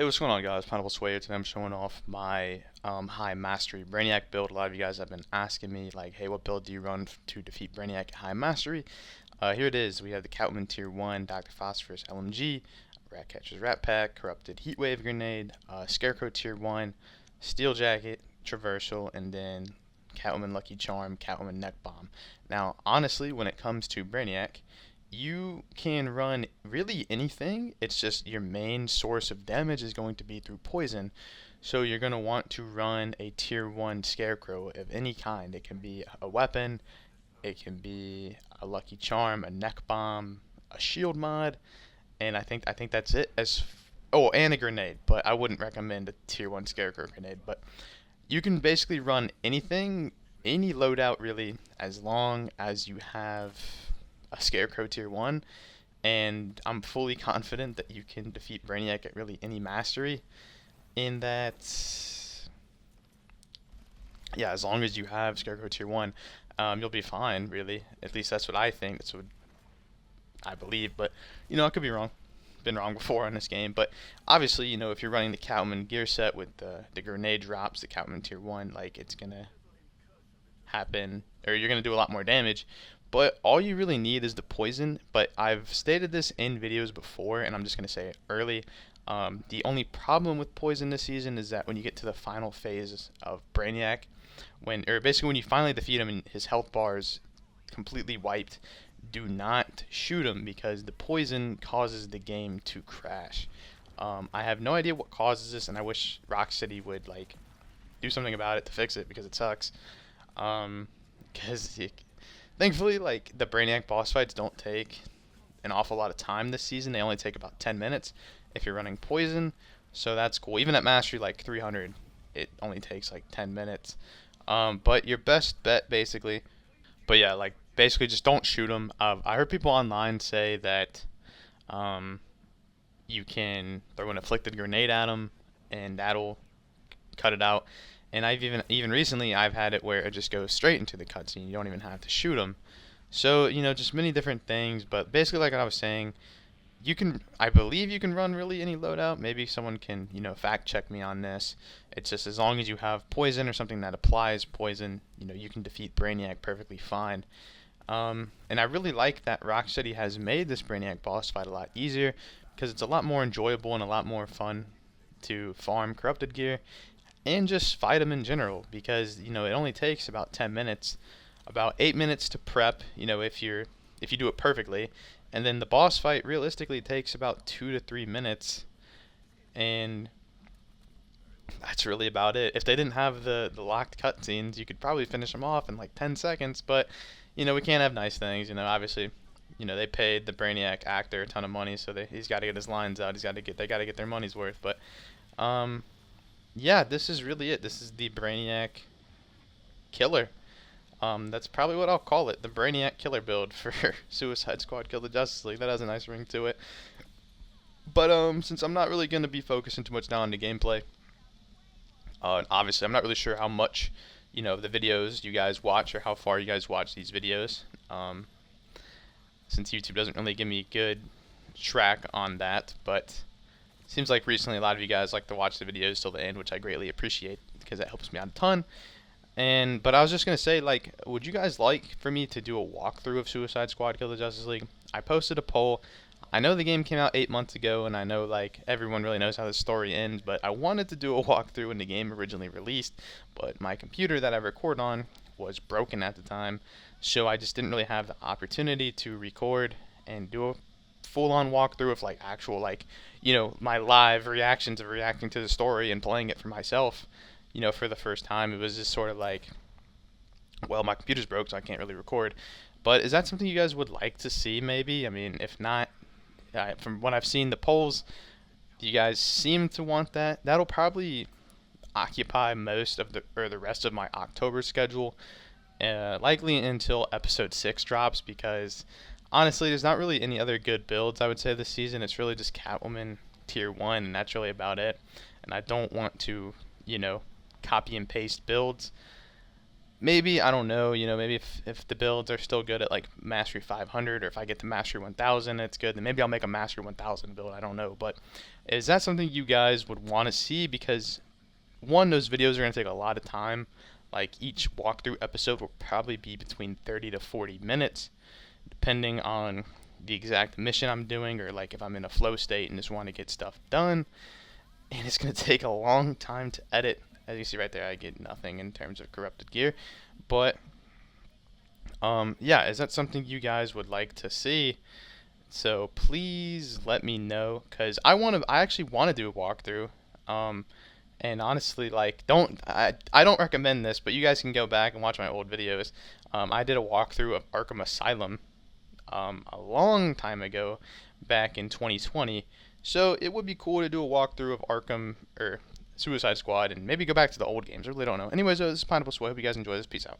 Hey, what's going on, guys? Pineapple Sway. Today I'm showing off my high mastery Brainiac build. A lot of you guys have been asking me, like, hey, what build do you run to defeat Brainiac at high mastery? Here it is. We have the Catwoman Tier 1, Dr. Phosphorus LMG, Ratcatcher's Rat Pack, Corrupted Heatwave Grenade, Scarecrow Tier 1, Steel Jacket, Traversal, and then Catwoman Lucky Charm, Catwoman Neck Bomb. Now, honestly, when it comes to Brainiac, you can run really anything. It's just your main source of damage is going to be through poison. So you're going to want to run a tier 1 scarecrow of any kind. It can be a weapon, it can be a lucky charm, a neck bomb, a shield mod, and I think that's it. Oh, and a grenade, but I wouldn't recommend a tier 1 scarecrow grenade, but you can basically run anything, any loadout really, as long as you have a Scarecrow Tier 1, and I'm fully confident that you can defeat Brainiac at really any mastery. In that, yeah, as long as you have Scarecrow Tier 1, you'll be fine, really. At least that's what I think, that's what I believe, but, I could be wrong. Been wrong before in this game, but obviously, if you're running the Catwoman gear set with the grenade drops, the Catwoman Tier 1, like, it's gonna happen, or you're gonna do a lot more damage. But all you really need is the poison. But I've stated this in videos before, and I'm just gonna say it early. The only problem with poison this season is that when you get to the final phase of Brainiac, when you finally defeat him and his health bar is completely wiped, do not shoot him because the poison causes the game to crash. I have no idea what causes this, and I wish Rocksteady would like do something about it to fix it because it sucks. Because thankfully, like, the Brainiac boss fights don't take an awful lot of time this season. They only take about 10 minutes if you're running poison, so that's cool. Even at mastery like 300, it only takes like 10 minutes. But your best bet, basically. But yeah, like, basically just don't shoot them. I heard people online say that you can throw an afflicted grenade at them, and that'll cut it out. And I've even recently I've had it where it just goes straight into the cutscene. You don't even have to shoot them. So just many different things. But basically, like I was saying, I believe you can run really any loadout. Maybe someone can fact check me on this. It's just as long as you have poison or something that applies poison, you can defeat Brainiac perfectly fine. And I really like that Rocksteady has made this Brainiac boss fight a lot easier because it's a lot more enjoyable and a lot more fun to farm corrupted gear and just fight him in general because it only takes about 10 minutes, about 8 minutes to prep, if you do it perfectly, and then the boss fight realistically takes about 2 to 3 minutes, and that's really about it. If they didn't have the locked cutscenes, you could probably finish them off in like 10 seconds, but we can't have nice things. Obviously, they paid the Brainiac actor a ton of money, so he's got to get his lines out. They got to get their money's worth, but yeah, this is really it. This is the Brainiac killer. That's probably what I'll call it, the Brainiac killer build for Suicide Squad Kill the Justice League. That has a nice ring to it. But since I'm not really going to be focusing too much now on the gameplay, obviously I'm not really sure how much the videos you guys watch or how far you guys watch these videos. Since YouTube doesn't really give me a good track on that, but seems like recently a lot of you guys like to watch the videos till the end, which I greatly appreciate because that helps me out a ton. But I was just gonna say, like, would you guys like for me to do a walkthrough of Suicide Squad Kill the Justice League? I posted a poll. I know the game came out 8 months ago, and I know like everyone really knows how the story ends, but I wanted to do a walkthrough when the game originally released, but my computer that I record on was broken at the time, so I just didn't really have the opportunity to record and do a full-on walkthrough of like actual like my live reactions of reacting to the story and playing it for myself for the first time. It was just sort of like, well, my computer's broke, so I can't really record. But is that something you guys would like to see? Maybe. I mean, if not, from what I've seen the polls, you guys seem to want that. That'll probably occupy most of the rest of my October schedule, likely until episode 6 drops, because honestly, there's not really any other good builds, I would say, this season. It's really just Catwoman Tier 1, and that's really about it. And I don't want to, copy and paste builds. maybe, I don't know, maybe if the builds are still good at like Mastery 500, or if I get to Mastery 1000, it's good, then maybe I'll make a Mastery 1000 build, I don't know. But is that something you guys would want to see? Because, one, those videos are going to take a lot of time. Like, each walkthrough episode will probably be between 30 to 40 minutes, depending on the exact mission I'm doing, or like if I'm in a flow state and just want to get stuff done. And it's going to take a long time to edit. As you see right there, I get nothing in terms of corrupted gear. But yeah, is that something you guys would like to see? So please let me know, because I actually want to do a walkthrough. And honestly, like, I don't recommend this, but you guys can go back and watch my old videos. I did a walkthrough of Arkham Asylum a long time ago, back in 2020. So it would be cool to do a walkthrough of Arkham or Suicide Squad, and maybe go back to the old games. I really don't know. Anyways, this is Pineapple Sway. Hope you guys enjoy this. Peace out.